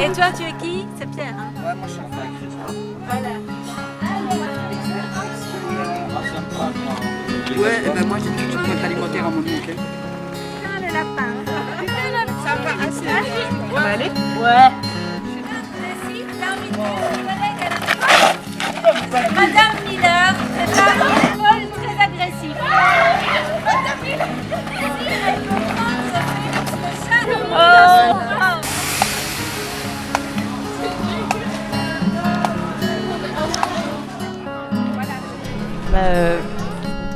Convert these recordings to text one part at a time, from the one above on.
Et toi, tu es qui? C'est Pierre, hein? Ouais, moi je suis en fac. Voilà. Ouais, et ben moi j'ai toute une boîte alimentaire à mon nom, ok? Putain, le lapin. Ça va assez. Ça va aller? Ouais. Madame Miller, c'est un rôle très agressif. Madame Miller, elle comprend que ça fait le chat dans son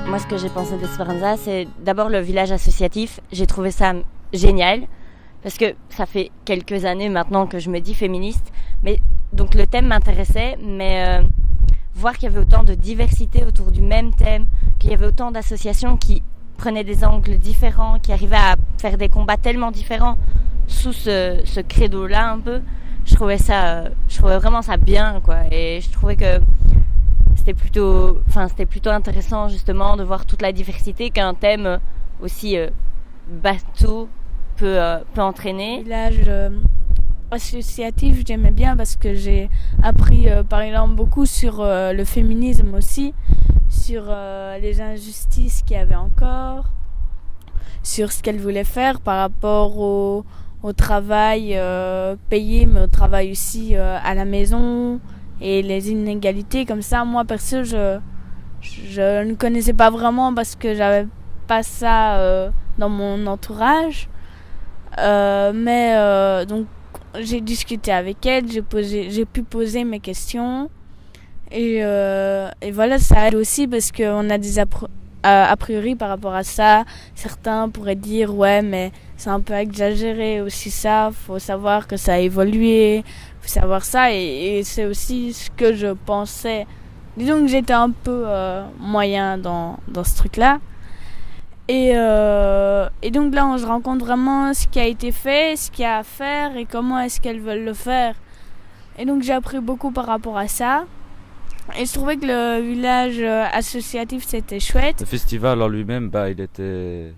Moi, ce que j'ai pensé d'Esperanza, c'est d'abord le village associatif. J'ai trouvé ça génial parce que ça fait quelques années maintenant que je me dis féministe. Mais donc le thème m'intéressait, mais voir qu'il y avait autant de diversité autour du même thème, qu'il y avait autant d'associations qui prenaient des angles différents, qui arrivaient à faire des combats tellement différents sous ce credo-là un peu. Je trouvais vraiment ça bien, quoi. Et je trouvais que c'était plutôt intéressant justement de voir toute la diversité qu'un thème aussi bateau peut entraîner. Village associatif, j'aimais bien parce que j'ai appris par exemple beaucoup sur le féminisme aussi, sur les injustices qu'il y avait encore, sur ce qu'elle voulait faire par rapport au travail payé, mais au travail aussi à la maison et les inégalités comme ça. Moi perso, je ne connaissais pas vraiment parce que j'avais pas ça dans mon entourage, mais donc j'ai discuté avec elle, j'ai pu poser mes questions et voilà, ça aide aussi parce qu'on a des a priori par rapport à ça. Certains pourraient dire ouais, mais c'est un peu exagéré aussi, ça faut savoir que ça a évolué, faut savoir ça, et c'est aussi ce que je pensais. Disons que j'étais un peu moyen dans ce truc là. Et donc là, on se rend compte vraiment ce qui a été fait, ce qu'il y a à faire et comment est-ce qu'elles veulent le faire. Et donc j'ai appris beaucoup par rapport à ça. Et je trouvais que le village associatif, c'était chouette. Le festival en lui-même, il était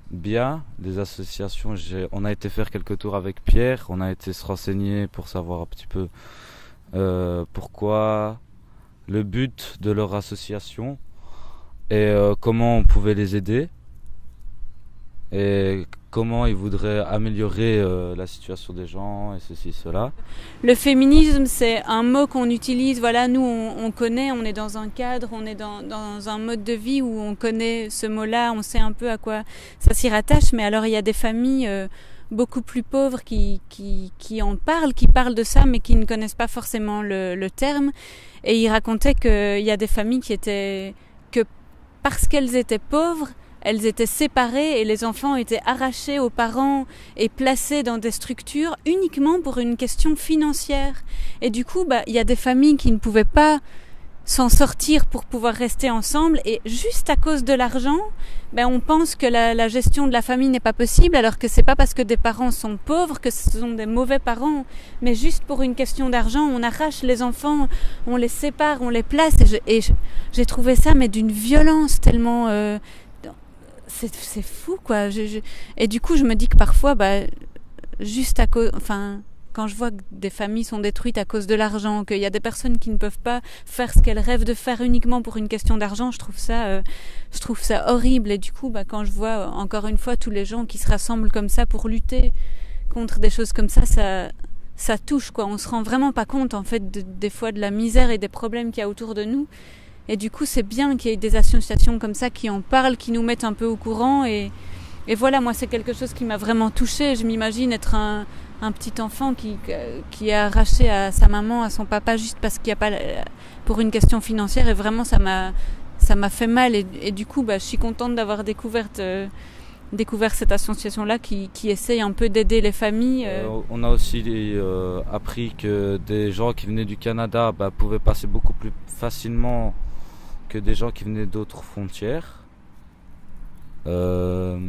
bien. Les associations, on a été faire quelques tours avec Pierre. On a été se renseigner pour savoir un petit peu pourquoi, le but de leur association et comment on pouvait les aider. Et comment ils voudraient améliorer la situation des gens et ceci, cela. Le féminisme, c'est un mot qu'on utilise, voilà, nous on connaît, on est dans un cadre, on est dans un mode de vie où on connaît ce mot-là, on sait un peu à quoi ça s'y rattache, mais alors il y a des familles beaucoup plus pauvres qui en parlent, qui parlent de ça, mais qui ne connaissent pas forcément le terme. Et ils racontaient qu'il y a des familles que parce qu'elles étaient pauvres, elles étaient séparées et les enfants étaient arrachés aux parents et placés dans des structures uniquement pour une question financière. Et du coup, il y a des familles qui ne pouvaient pas s'en sortir pour pouvoir rester ensemble, et juste à cause de l'argent, on pense que la gestion de la famille n'est pas possible, alors que c'est pas parce que des parents sont pauvres que ce sont des mauvais parents, mais juste pour une question d'argent, on arrache les enfants, on les sépare, on les place, et j'ai trouvé ça mais d'une violence tellement c'est fou, quoi. Et du coup, je me dis que parfois, juste à cause, quand je vois que des familles sont détruites à cause de l'argent, qu'il y a des personnes qui ne peuvent pas faire ce qu'elles rêvent de faire uniquement pour une question d'argent, je trouve ça horrible. Et du coup, quand je vois encore une fois tous les gens qui se rassemblent comme ça pour lutter contre des choses comme ça, ça touche, quoi. On se rend vraiment pas compte, en fait, des fois de la misère et des problèmes qu'il y a autour de nous. Et du coup, c'est bien qu'il y ait des associations comme ça qui en parlent, qui nous mettent un peu au courant. Et voilà, moi, c'est quelque chose qui m'a vraiment touchée. Je m'imagine être un petit enfant qui est arraché à sa maman, à son papa, juste parce qu'il n'y a pas, pour une question financière. Et vraiment, ça m'a fait mal. Et du coup, je suis contente d'avoir découvert cette association-là qui essaye un peu d'aider les familles. On a aussi appris que des gens qui venaient du Canada pouvaient passer beaucoup plus facilement que des gens qui venaient d'autres frontières. Par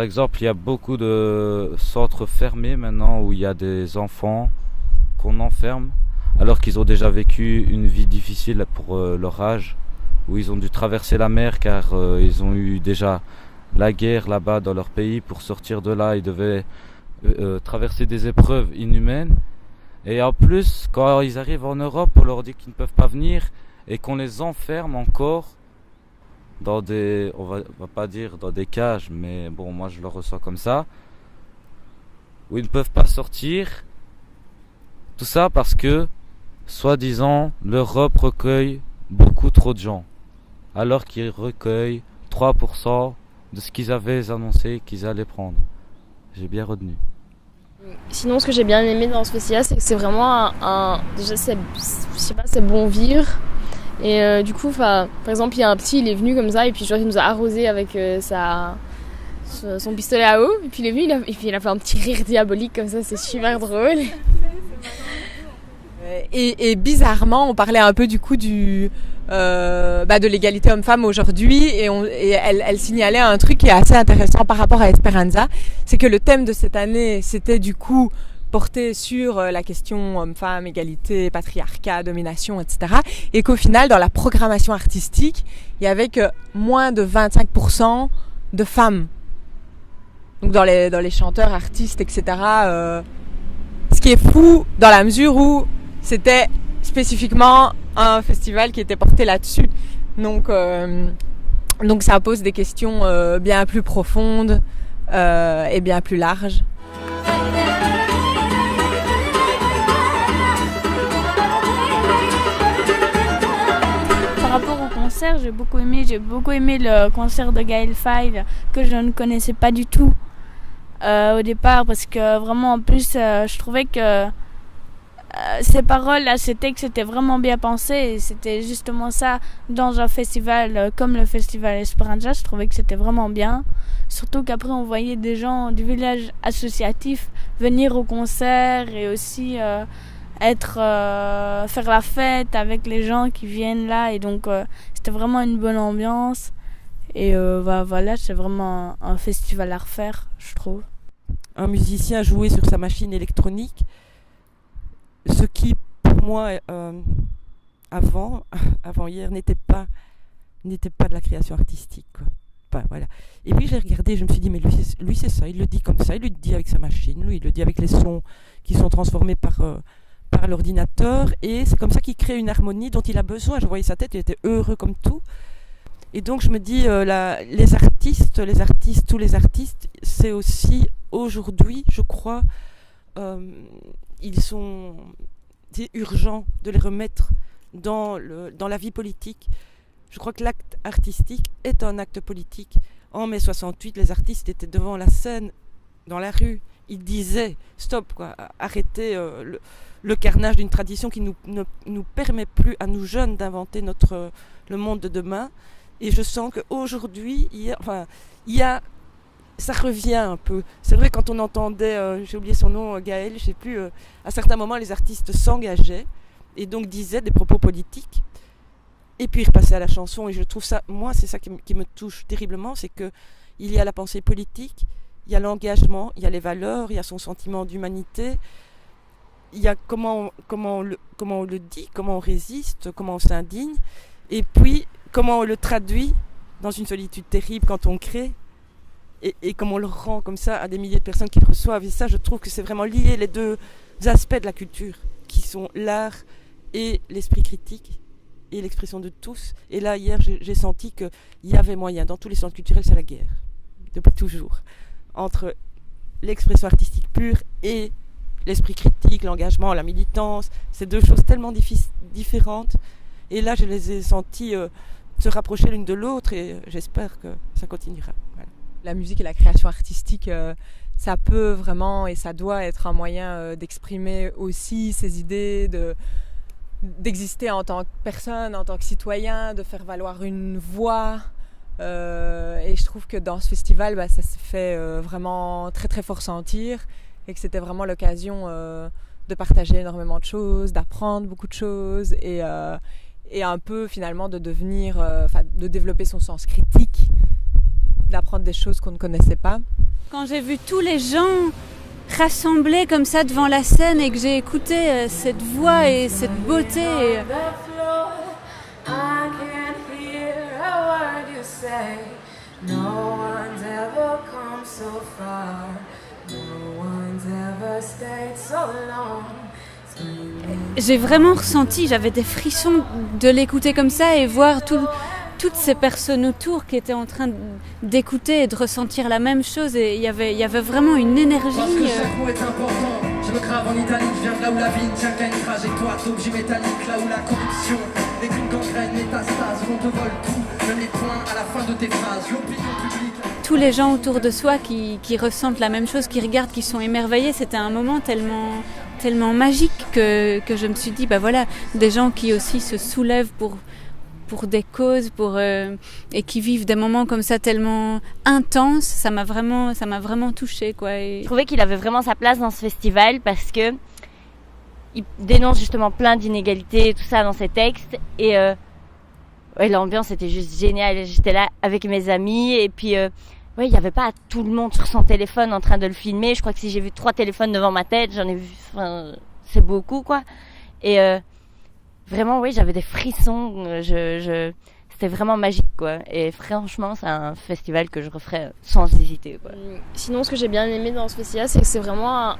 exemple, il y a beaucoup de centres fermés maintenant où il y a des enfants qu'on enferme alors qu'ils ont déjà vécu une vie difficile pour leur âge, où ils ont dû traverser la mer car ils ont eu déjà la guerre là-bas dans leur pays. Pour sortir de là, ils devaient traverser des épreuves inhumaines. Et en plus, quand ils arrivent en Europe, on leur dit qu'ils ne peuvent pas venir et qu'on les enferme encore dans des, on va pas dire dans des cages, mais bon, moi je le ressens comme ça, où ils ne peuvent pas sortir. Tout ça parce que, soi-disant, l'Europe recueille beaucoup trop de gens, alors qu'ils recueillent 3% de ce qu'ils avaient annoncé qu'ils allaient prendre. J'ai bien retenu. Sinon, ce que j'ai bien aimé dans ce festival, c'est que c'est vraiment déjà, je sais pas, c'est bon vivre. Et du coup, par exemple, il y a un petit, il est venu comme ça, et puis genre, il nous a arrosé avec son pistolet à eau. Et puis il est venu, et puis il a fait un petit rire diabolique comme ça, c'est super drôle. Et bizarrement, on parlait un peu du coup de l'égalité homme-femme aujourd'hui, et elle signalait un truc qui est assez intéressant par rapport à Esperanza, c'est que le thème de cette année, c'était du coup porté sur la question homme-femme, égalité, patriarcat, domination, etc. Et qu'au final, dans la programmation artistique, il y avait que moins de 25% de femmes. Donc dans les chanteurs, artistes, etc. Ce qui est fou dans la mesure où c'était spécifiquement un festival qui était porté là-dessus. Donc ça pose des questions bien plus profondes et bien plus larges. Par rapport au concert, j'ai beaucoup aimé le concert de Gaël Faye que je ne connaissais pas du tout au départ, parce que vraiment en plus je trouvais que ces paroles là, ces textes étaient vraiment bien pensés, et c'était justement ça dans un festival comme le festival Esperanza. Je trouvais que c'était vraiment bien, surtout qu'après on voyait des gens du village associatif venir au concert et aussi faire la fête avec les gens qui viennent là, et donc c'était vraiment une bonne ambiance. Et voilà, c'est vraiment un festival à refaire, je trouve. Un musicien jouait sur sa machine électronique, ce qui pour moi avant hier n'était pas de la création artistique, quoi. Enfin, voilà. Et puis j'ai regardé, je me suis dit mais lui c'est ça, il le dit comme ça, il le dit avec sa machine, lui il le dit avec les sons qui sont transformés par l'ordinateur, et c'est comme ça qu'il crée une harmonie dont il a besoin. Je voyais sa tête, il était heureux comme tout. Et donc je me dis, les artistes, tous les artistes, c'est aussi aujourd'hui, je crois, c'est urgent de les remettre dans la vie politique. Je crois que l'acte artistique est un acte politique. En mai 68, les artistes étaient devant la scène, dans la rue. Ils disaient stop, quoi, arrêtez le carnage d'une tradition qui ne nous permet plus à nous jeunes d'inventer le monde de demain. Et je sens qu'aujourd'hui, ça revient un peu. C'est vrai, quand on entendait, j'ai oublié son nom, Gaël, je ne sais plus, à certains moments les artistes s'engageaient et donc disaient des propos politiques, et puis ils repassaient à la chanson. Et je trouve ça, moi c'est ça qui me touche terriblement, c'est qu'il y a la pensée politique, il y a l'engagement, il y a les valeurs, il y a son sentiment d'humanité, il y a comment on le dit, comment on résiste, comment on s'indigne, et puis comment on le traduit dans une solitude terrible quand on crée, et comment on le rend comme ça à des milliers de personnes qui le reçoivent. Et ça, je trouve que c'est vraiment lié, les deux aspects de la culture, qui sont l'art et l'esprit critique et l'expression de tous. Et là, hier, j'ai senti qu'il y avait moyen. Dans tous les centres culturels, c'est la guerre, depuis toujours, entre l'expression artistique pure et l'esprit critique, l'engagement, la militance. C'est deux choses tellement différentes. Et là, je les ai sentis se rapprocher l'une de l'autre, et j'espère que ça continuera. Voilà. La musique et la création artistique, ça peut vraiment et ça doit être un moyen d'exprimer aussi ses idées, d'exister en tant que personne, en tant que citoyen, de faire valoir une voix. Et je trouve que dans ce festival, ça se fait vraiment très très fort sentir, et que c'était vraiment l'occasion de partager énormément de choses, d'apprendre beaucoup de choses, et un peu finalement de devenir, de développer son sens critique, d'apprendre des choses qu'on ne connaissait pas. Quand j'ai vu tous les gens rassemblés comme ça devant la scène, et que j'ai écouté cette voix et cette beauté, No one's ever come so far. No one's J'ai vraiment ressenti, j'avais des frissons de l'écouter comme ça et voir toutes ces personnes autour qui étaient en train d'écouter et de ressentir la même chose. Et il y avait vraiment une énergie. Parce que chaque mot est important. Je me grave en Italie, je viens de là où la vie ne tient qu'à une trajectoire d'objets métalliques, là où la corruption n'est qu'une gangrène métastase, où on te vole tout, même les points à la fin de tes phrases. L'opinion publique. Tous les gens autour de soi qui ressentent la même chose, qui regardent, qui sont émerveillés, c'était un moment tellement magique que je me suis dit, bah voilà, des gens qui aussi se soulèvent pour des causes, et qui vivent des moments comme ça tellement intenses, ça m'a vraiment touchée, quoi. Et... Je trouvais qu'il avait vraiment sa place dans ce festival parce que il dénonce justement plein d'inégalités, tout ça dans ses textes, et l'ambiance était juste géniale. J'étais là avec mes amis, et puis il n'y avait pas tout le monde sur son téléphone en train de le filmer. Je crois que si j'ai vu 3 téléphones devant ma tête, j'en ai vu, c'est beaucoup, quoi. Et vraiment, oui, j'avais des frissons. C'était vraiment magique, quoi. Et franchement, c'est un festival que je referais sans hésiter, quoi. Sinon, ce que j'ai bien aimé dans ce festival, c'est que c'est vraiment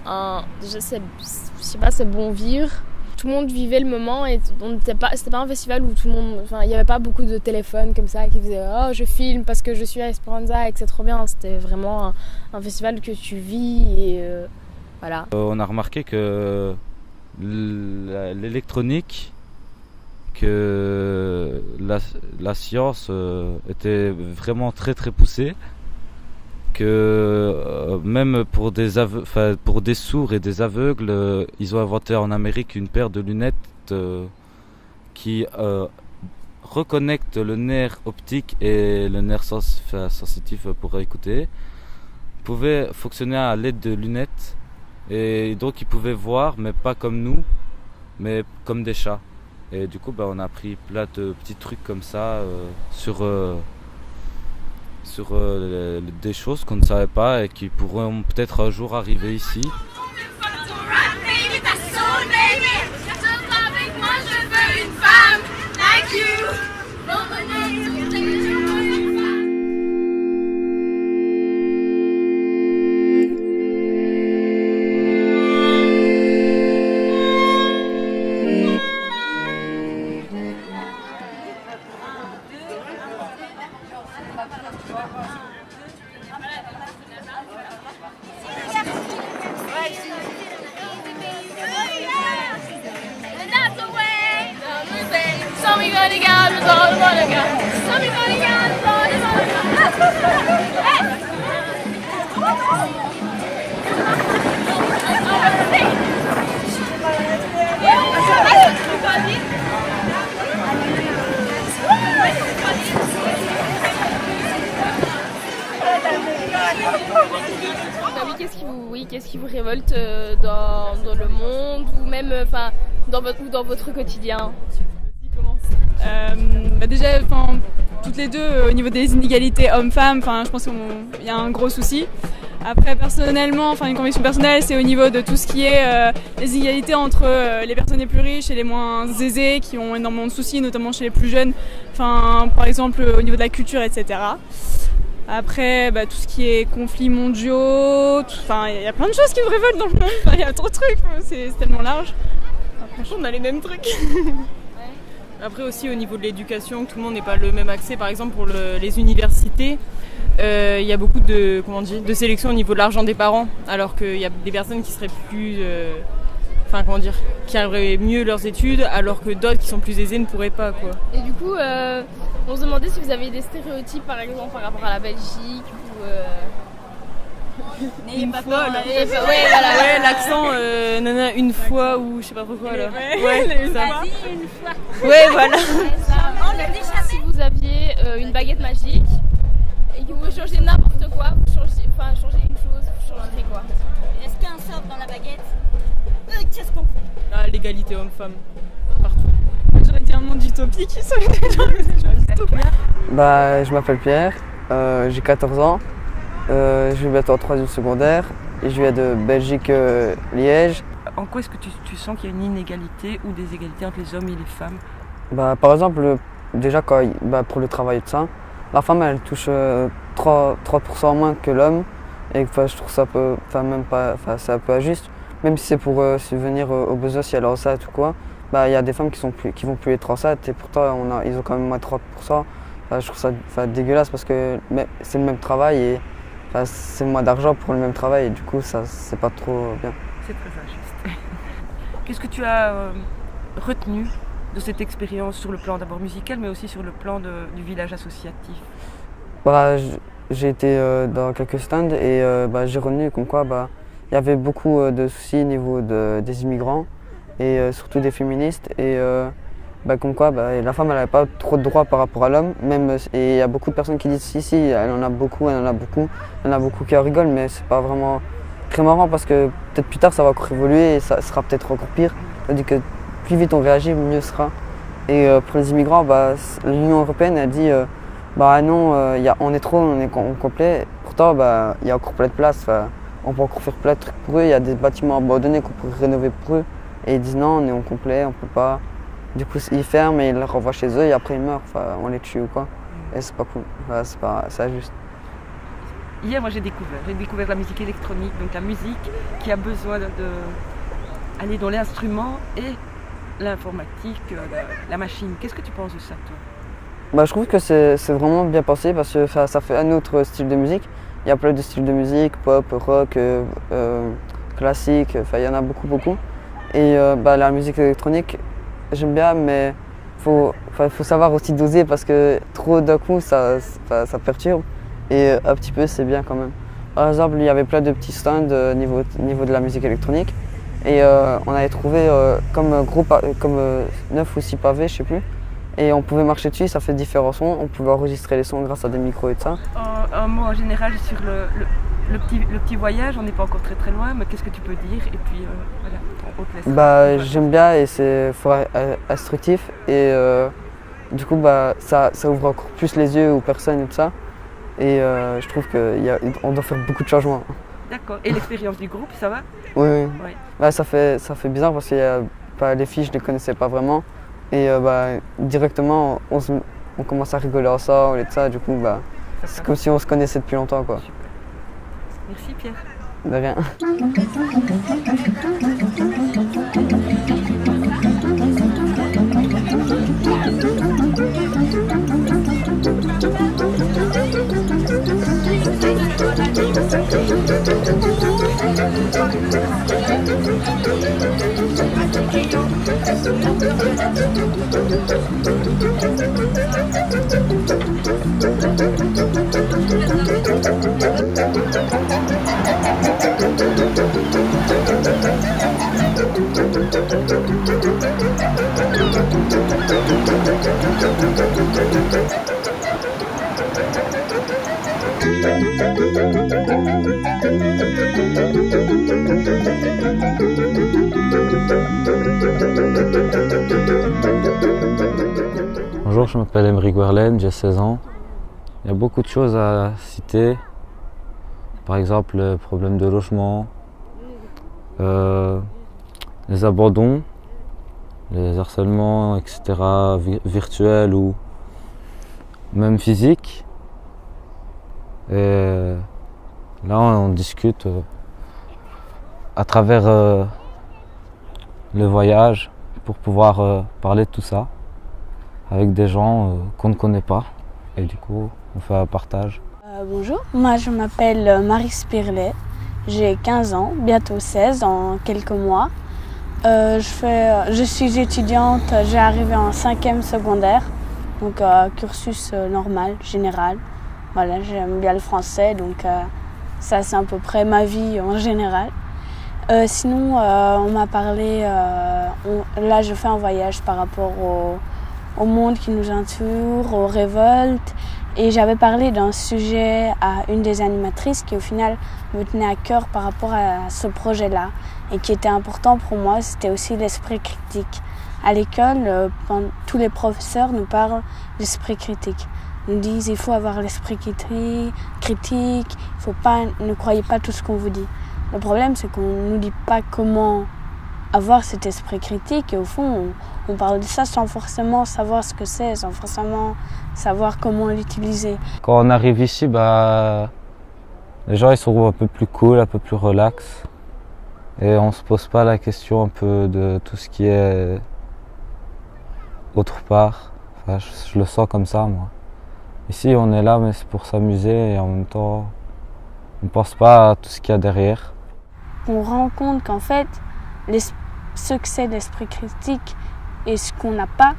c'est bon vivre. Tout le monde vivait le moment et c'était pas un festival où tout le monde, il n'y avait pas beaucoup de téléphones comme ça qui faisaient oh je filme parce que je suis à Esperanza et que c'est trop bien. C'était vraiment un festival que tu vis et voilà. On a remarqué que l'électronique, que la science était vraiment très très poussée, que même pour des sourds et des aveugles, ils ont inventé en Amérique une paire de lunettes qui reconnectent le nerf optique et le nerf sensitif pour écouter. Ils pouvaient fonctionner à l'aide de lunettes et donc ils pouvaient voir, mais pas comme nous, mais comme des chats. Et du coup, on a appris plein de petits trucs comme ça sur des choses qu'on ne savait pas et qui pourront peut-être un jour arriver ici. Qu'est-ce qui vous révolte dans le monde ou même dans votre quotidien? Déjà, toutes les deux, au niveau des inégalités hommes-femmes, je pense qu'il y a un gros souci. Après, personnellement, une conviction personnelle, c'est au niveau de tout ce qui est les inégalités entre les personnes les plus riches et les moins aisées, qui ont énormément de soucis, notamment chez les plus jeunes, par exemple au niveau de la culture, etc. Après, tout ce qui est conflits mondiaux, il y a plein de choses qui me révoltent dans le monde, il y a trop de trucs, c'est tellement large. Franchement, on a les mêmes trucs. Après aussi au niveau de l'éducation, tout le monde n'est pas le même accès. Par exemple pour les universités, il y a beaucoup de sélection au niveau de l'argent des parents, alors qu'il y a des personnes qui seraient plus, qui aimeraient mieux leurs études, alors que d'autres qui sont plus aisées ne pourraient pas, quoi. Et du coup, on se demandait si vous avez des stéréotypes par exemple par rapport à la Belgique ou une fois, l'accent nana une fois ou je sais pas pourquoi là. Une fois. Ouais, voilà. Si vous aviez une baguette magique et que vous changez n'importe quoi, vous changez une chose, vous changeriez quoi? Est-ce qu'il y a un sort dans la baguette? Qu'est-ce qu'on fait? L'égalité homme-femme, partout. J'aurais dit un monde utopique, Je m'appelle Pierre, j'ai 14 ans, je vais bientôt en 3e secondaire et je viens de Belgique, Liège. En quoi est-ce que tu sens qu'il y a une inégalité ou des égalités entre les hommes et les femmes? Par exemple, déjà pour le travail de sein, la femme elle touche 3% moins que l'homme Et je trouve ça c'est un peu injuste. Même si c'est pour subvenir aux besoins si elle est enceinte ou quoi, il y a des femmes qui vont plus être enceintes et pourtant ils ont quand même moins de 30%. Je trouve ça dégueulasse parce que c'est le même travail et c'est moins d'argent pour le même travail et du coup ça c'est pas trop bien. C'est très injuste. Qu'est-ce que tu as retenu de cette expérience sur le plan d'abord musical mais aussi sur le plan du village associatif? J'ai été dans quelques stands et j'ai retenu comme quoi il y avait beaucoup de soucis au niveau des immigrants et surtout des féministes et comme quoi la femme elle n'avait pas trop de droits par rapport à l'homme et il y a beaucoup de personnes qui disent si elle en a beaucoup, il y en a beaucoup qui en rigolent mais c'est pas vraiment très marrant parce que peut-être plus tard ça va encore évoluer et ça sera peut-être encore pire. C'est-à-dire que plus vite on réagit, mieux ce sera. Et pour les immigrants, l'Union européenne a dit non, on est trop, on est complet. Pourtant il y a encore plein de place. On peut encore faire plein de trucs pour eux. Il y a des bâtiments abandonnés qu'on pourrait rénover pour eux. Et ils disent non, on est en complet, on peut pas. Du coup, ils ferment et ils les renvoient chez eux et après ils meurent. On les tue ou quoi. Et c'est pas cool. C'est injuste. Hier, moi j'ai découvert la musique électronique, donc la musique qui a besoin d'aller dans l'instrument et l'informatique, la machine. Qu'est-ce que tu penses de ça, toi? Je trouve que c'est vraiment bien pensé parce que ça fait un autre style de musique. Il y a plein de styles de musique, pop, rock, classique, il y en a beaucoup. Et la musique électronique, j'aime bien, mais faut savoir aussi doser parce que trop d'un coup, ça perturbe. Et un petit peu, c'est bien quand même. Par exemple, il y avait plein de petits stands au niveau de la musique électronique. Et on avait trouvé comme 9 ou 6 pavés, je sais plus. Et on pouvait marcher dessus, ça fait différents sons. On pouvait enregistrer les sons grâce à des micros et tout ça. Un mot en général sur le petit voyage, on n'est pas encore très loin, mais qu'est-ce que tu peux dire? Et puis voilà, on te laisse. J'aime bien et c'est instructif. Et du coup, ça ouvre encore plus les yeux aux personnes et tout ça. Et je trouve qu'on doit faire beaucoup de changements. D'accord. Et l'expérience du groupe, ça va? Oui. Ça fait bizarre parce que les filles, je ne les connaissais pas vraiment. Et directement, on commence à rigoler ensemble et tout ça. Du coup, c'est comme si on se connaissait depuis longtemps, quoi. Super. Merci Pierre. De rien. Bonjour, je m'appelle Emery Guerlaine, j'ai 16 ans. Il y a beaucoup de choses à citer. Par exemple, le problème de logement, les abandons, les harcèlements, etc., virtuels ou même physiques. Et là, on discute à travers le voyage pour pouvoir parler de tout ça avec des gens qu'on ne connaît pas. Et du coup, on fait un partage. Bonjour, moi je m'appelle Marie Spirlet, j'ai 15 ans, bientôt 16 dans quelques mois. Je suis étudiante, j'ai arrivé en 5e secondaire, donc cursus normal, général. Voilà, j'aime bien le français, donc ça c'est à peu près ma vie en général. Sinon, on m'a parlé, là je fais un voyage par rapport au monde qui nous entoure, aux révoltes. Et j'avais parlé d'un sujet à une des animatrices qui au final me tenait à cœur par rapport à ce projet-là et qui était important pour moi, c'était aussi l'esprit critique. À l'école, tous les professeurs nous parlent d'esprit critique. Ils nous disent il faut avoir l'esprit critique, ne croyez pas tout ce qu'on vous dit. Le problème c'est qu'on ne nous dit pas comment avoir cet esprit critique et au fond on parle de ça sans forcément savoir ce que c'est, sans forcément savoir comment l'utiliser. Quand on arrive ici, Les gens ils sont un peu plus cool, un peu plus relax. Et on se pose pas la question un peu de tout ce qui est autre part. Enfin, je le sens comme ça, moi. Ici, on est là, mais c'est pour s'amuser et en même temps, on pense pas à tout ce qu'il y a derrière. On rend compte qu'en fait, ce que c'est l'esprit critique et ce qu'on n'a pas,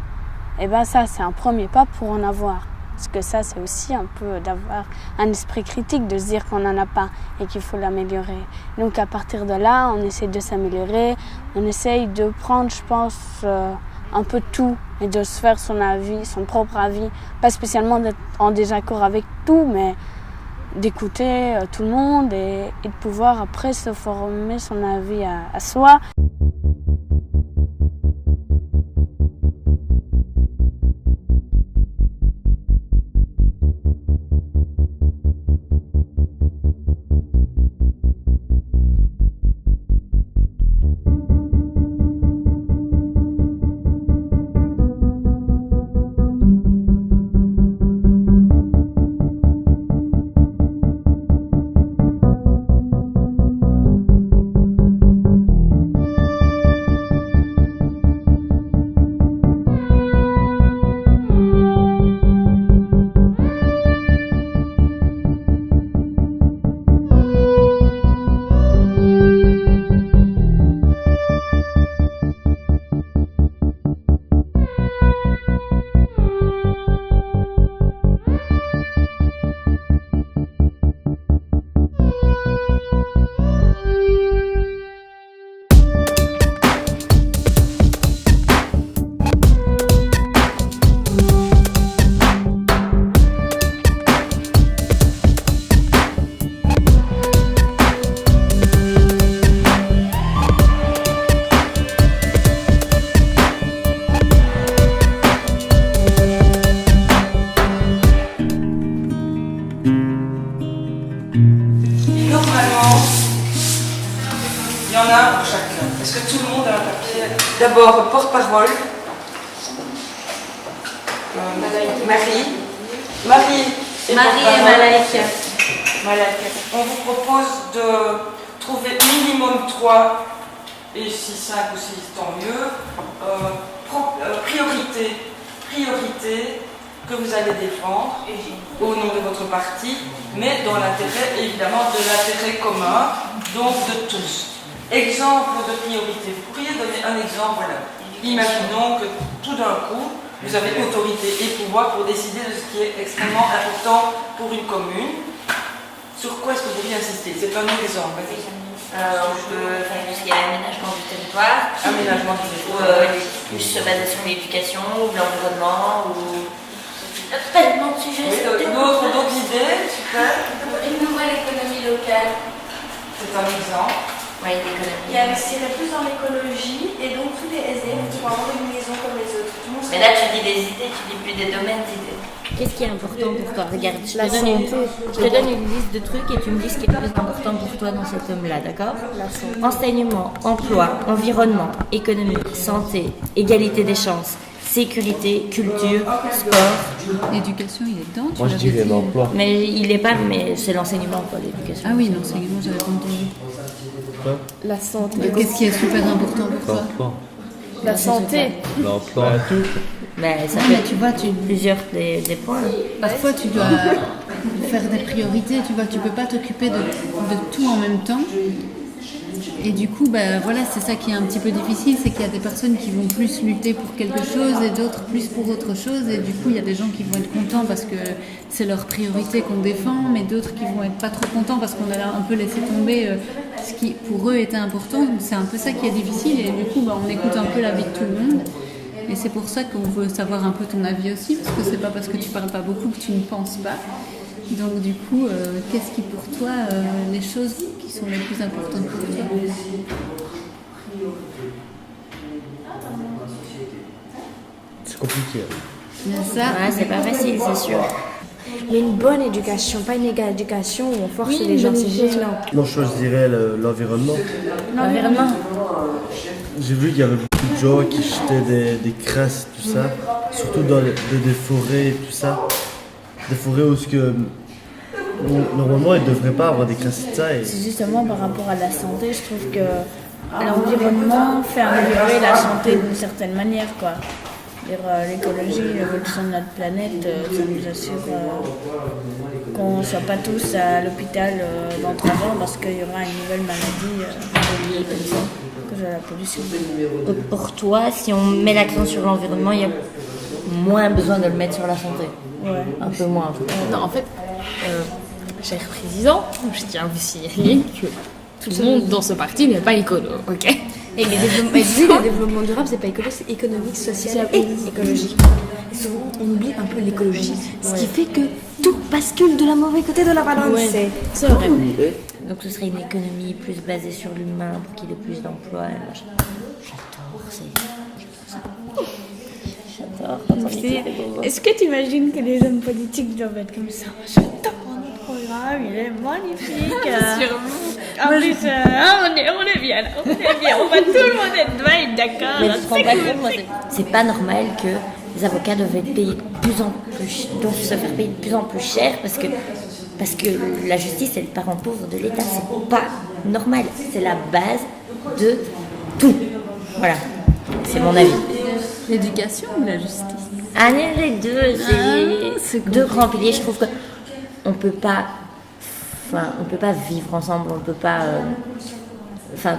et ben ça, c'est un premier pas pour en avoir. Parce que ça, c'est aussi un peu d'avoir un esprit critique, de se dire qu'on n'en a pas et qu'il faut l'améliorer. Donc à partir de là, on essaie de s'améliorer, on essaye de prendre, je pense, un peu de tout et de se faire son avis, son propre avis. Pas spécialement d'être en désaccord avec tout, mais d'écouter tout le monde et de pouvoir après se former son avis à soi. Est-ce que tout le monde a un papier? D'abord, porte-parole. Marie et Malaïka. On vous propose de trouver minimum 3, et si 5 ou 6, tant mieux. Priorité que vous allez défendre au nom de votre parti, mais dans l'intérêt, évidemment, de l'intérêt commun, donc de tous. Exemple de priorité. Vous pourriez donner un exemple, voilà. Imaginons que tout d'un coup, vous avez autorité et pouvoir pour décider de ce qui est extrêmement important pour une commune. Sur quoi est-ce que vous voulez insister? C'est un exemple. On peut faire tout ce qui est aménagement du territoire. Aménagement du territoire. Plus se baser sur l'éducation ou l'environnement ou tellement de sujets. D'autres idées? Super. Une nouvelle économie locale. C'est un exemple. Oui, l'économie. Qui investirait plus dans l'écologie et donc tous les aisés pour avoir une maison comme les autres. Mais là, tu dis des idées, tu dis plus des domaines d'idées. Qu'est-ce qui est important pour toi? Regarde, je te donne une liste de trucs et tu me dis ce qui est le plus important pour toi dans cet homme-là, d'accord? Enseignement, emploi, environnement, économie, santé, égalité des chances, sécurité, culture, sport. L'éducation, il est dedans. Moi, je dirais l'emploi. Mais il est pas, mais c'est l'enseignement, quoi, l'éducation. Ah oui, l'enseignement, j'avais pas entendu. La santé. Qu'est-ce qui est super important pour toi? La santé. L'emploi. Mais ça peut être, tu vois, plusieurs des points. Parfois, tu dois faire des priorités, tu vois, tu peux pas t'occuper de tout en même temps. Et du coup, voilà, c'est ça qui est un petit peu difficile, c'est qu'il y a des personnes qui vont plus lutter pour quelque chose et d'autres plus pour autre chose. Et du coup, il y a des gens qui vont être contents parce que c'est leur priorité qu'on défend, mais d'autres qui vont être pas trop contents parce qu'on a un peu laissé tomber ce qui pour eux était important. C'est un peu ça qui est difficile et du coup, on écoute un peu l'avis de tout le monde. Et c'est pour ça qu'on veut savoir un peu ton avis aussi, parce que c'est pas parce que tu parles pas beaucoup que tu ne penses pas. Donc du coup, qu'est-ce qui pour toi, les choses qui sont les plus importantes pour toi? C'est compliqué. Ça, ouais, c'est pas facile, c'est sûr. Mais une bonne éducation, pas une égale éducation où on force les gens, c'est gênant. Non, je choisirais l'environnement. L'environnement. J'ai vu qu'il y avait beaucoup de gens qui jetaient des crasses, tout ça, surtout dans des forêts et tout ça. Des forêts où Normalement, il ne devrait pas avoir des classes de ça. Et... C'est justement par rapport à la santé, je trouve que l'environnement fait améliorer la santé d'une certaine manière, quoi. L'écologie, l'évolution de notre planète, ça nous assure qu'on ne soit pas tous à l'hôpital dans 3 ans parce qu'il y aura une nouvelle maladie liée comme ça, à cause de la pollution. Pour toi, si on met l'accent sur l'environnement, il y a moins besoin de le mettre sur la santé. Ouais. Un peu moins. Non, en fait, cher président, je tiens à vous signaler que tout le monde dans ce parti n'est pas écolo, ok? Et le développement durable, c'est pas écolo, c'est économique, social et écologique. Et souvent, on oublie un peu l'écologie, ce qui fait que tout bascule de la mauvais côté de la balance. Ouais. C'est vrai. Donc ce serait une économie plus basée sur l'humain pour qu'il ait plus d'emplois. J'adore quand on dit que c'est beau. Est-ce que tu imagines que les hommes politiques doivent être comme ça? J'adore notre programme, il est magnifique. En plus, on est bien, on va tout le monde être d'accord. Mais tu te rends pas compte, moi, c'est pas normal que les avocats doivent être payés doivent se faire payer de plus en plus cher parce que la justice est le parent pauvre de l'État. C'est pas normal. C'est la base de tout. Voilà. C'est mon avis. L'éducation ou la justice? Ah, les deux, c'est deux grands piliers. Je trouve que on peut pas vivre ensemble, on peut pas.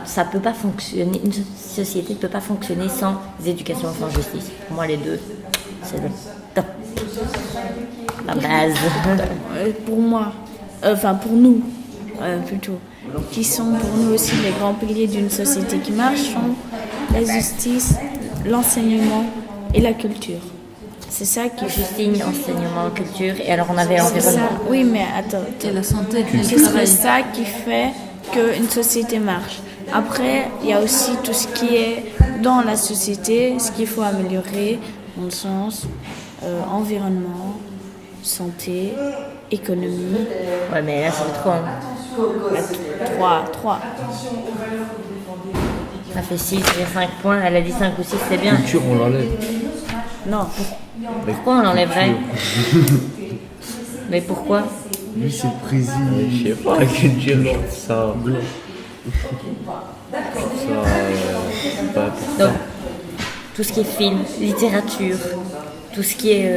Ça peut pas fonctionner. Une société ne peut pas fonctionner sans éducation, sans justice. Pour moi, les deux, c'est le top. La base. Pour moi, pour nous, plutôt, qui sont pour nous aussi les grands piliers d'une société qui marche, sont la justice, l'enseignement et la culture. C'est ça qui justice, enseignement, culture, et alors on avait l'environnement. Oui, mais attends. Et la santé. C'est ça qui fait qu'une société marche. Après, il y a aussi tout ce qui est dans la société, ce qu'il faut améliorer, dans le sens environnement, santé, économie. Ouais, mais là, c'est trop. 3. Ça fait 6, 5 points. Elle a dit 5 ou 6, c'est bien. Culture, on l'enlève. Non. Pourquoi on l'enlèverait? Mais pourquoi? Lui, c'est le président. Je sais pas. La culture, ça. Donc, tout ce qui est film, littérature, tout ce qui est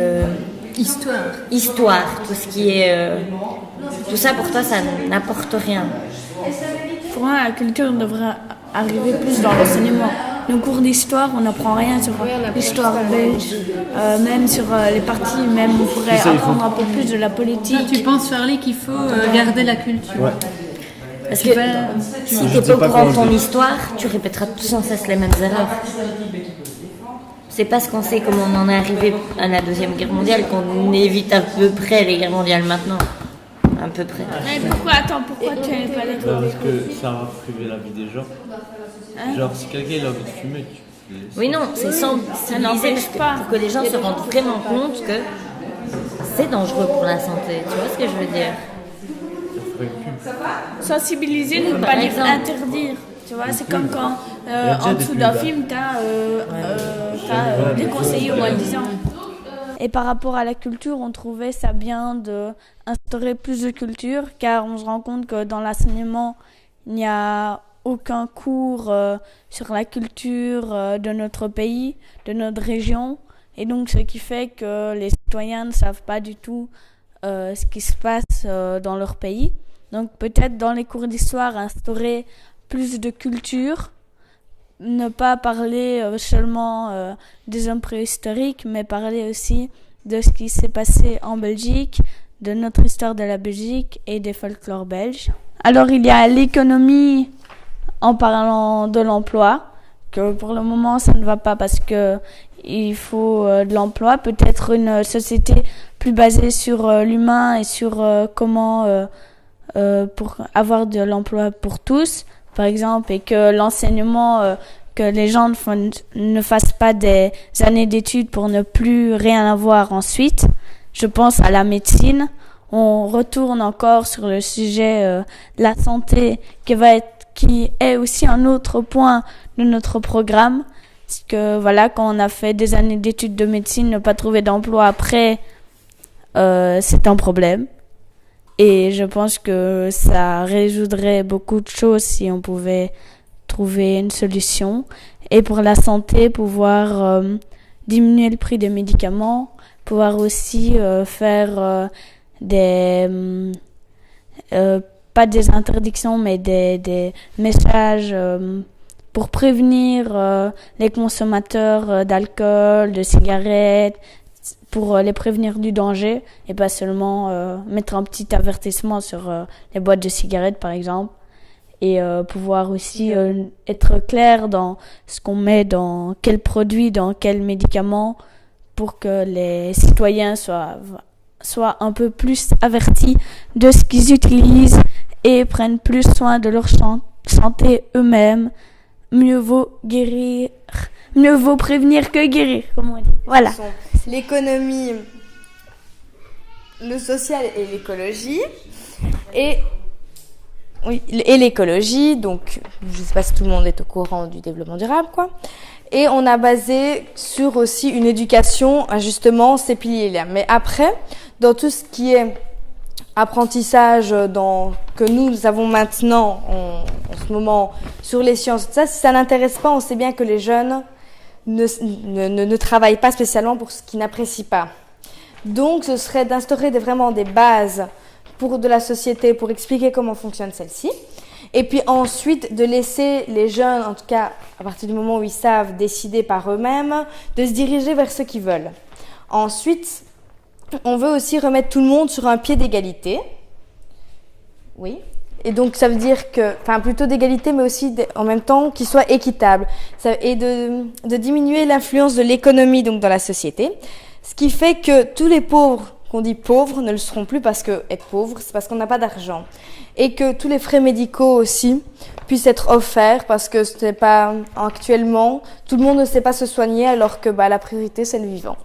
histoire, tout ce qui est tout ça pour toi ça n'apporte rien. Pour moi, la culture devrait arriver plus dans l'enseignement. Nos cours d'histoire, on n'apprend rien sur l'histoire belge, même sur les partis, même on pourrait apprendre un peu plus de la politique. Toi, tu penses, Charlie, qu'il faut garder la culture? Ouais. Parce que si tu n'es pas au courant de ton histoire, tu répéteras sans cesse les mêmes erreurs. C'est parce qu'on sait comment on en est arrivé à la Deuxième Guerre mondiale qu'on évite à peu près les guerres mondiales maintenant. À peu près. Mais pourquoi tu n'es pas d'accord? Parce que ça va priver la vie des gens. Genre, si quelqu'un a envie de fumer, Oui, non, c'est sensibiliser pour que les gens se rendent vraiment compte que c'est dangereux pour la santé. Tu vois ce que je veux dire? Sensibiliser ne veut pas dire interdire. Tu vois, c'est comme quand en dessous d'un film, t'as des conseillers au moins 10 ans. Et par rapport à la culture, on trouvait ça bien d'instaurer plus de culture, car on se rend compte que dans l'enseignement, il n'y a aucun cours sur la culture de notre pays, de notre région. Et donc, ce qui fait que les citoyens ne savent pas du tout ce qui se passe dans leur pays. Donc, peut-être dans les cours d'histoire, instaurer plus de culture, ne pas parler seulement des hommes préhistoriques, mais parler aussi de ce qui s'est passé en Belgique, de notre histoire de la Belgique et des folklores belges. Alors il y a l'économie en parlant de l'emploi, que pour le moment ça ne va pas parce que il faut de l'emploi, peut-être une société plus basée sur l'humain et sur comment pour avoir de l'emploi pour tous, par exemple, et que l'enseignement, que les gens ne fassent pas des années d'études pour ne plus rien avoir ensuite. Je pense à la médecine. On retourne encore sur le sujet de la santé qui est aussi un autre point de notre programme. Parce que voilà, quand on a fait des années d'études de médecine, ne pas trouver d'emploi après, c'est un problème. Et je pense que ça résoudrait beaucoup de choses si on pouvait trouver une solution. Et pour la santé, pouvoir diminuer le prix des médicaments, pouvoir aussi faire pas des interdictions, mais des messages pour prévenir les consommateurs d'alcool, de cigarettes, pour les prévenir du danger et pas seulement mettre un petit avertissement sur les boîtes de cigarettes par exemple, et pouvoir aussi être clair dans ce qu'on met dans quel produit, dans quel médicament, pour que les citoyens soient un peu plus avertis de ce qu'ils utilisent et prennent plus soin de leur santé eux-mêmes. Mieux vaut prévenir que guérir, comme on dit. Voilà. L'économie, le social et l'écologie. Et l'écologie, donc je ne sais pas si tout le monde est au courant du développement durable, quoi. Et on a basé sur aussi une éducation à justement ces piliers-là. Mais après, dans tout ce qui est apprentissage que nous avons maintenant en ce moment sur les sciences, ça, si ça n'intéresse pas, on sait bien que les jeunes ne travaillent pas spécialement pour ce qu'ils n'apprécient pas. Donc ce serait d'instaurer vraiment des bases de la société pour expliquer comment fonctionne celle-ci. Et puis ensuite de laisser les jeunes, en tout cas à partir du moment où ils savent décider par eux-mêmes, de se diriger vers ce qu'ils veulent. Ensuite, on veut aussi remettre tout le monde sur un pied d'égalité. Oui. Et donc ça veut dire plutôt d'égalité, mais aussi en même temps qu'il soit équitable. Et de diminuer l'influence de l'économie donc dans la société. Ce qui fait que tous les pauvres, qu'on dit pauvres, ne le seront plus parce que être pauvre, c'est parce qu'on n'a pas d'argent. Et que tous les frais médicaux aussi puissent être offerts parce que c'est pas actuellement, tout le monde ne sait pas se soigner alors que la priorité c'est le vivant.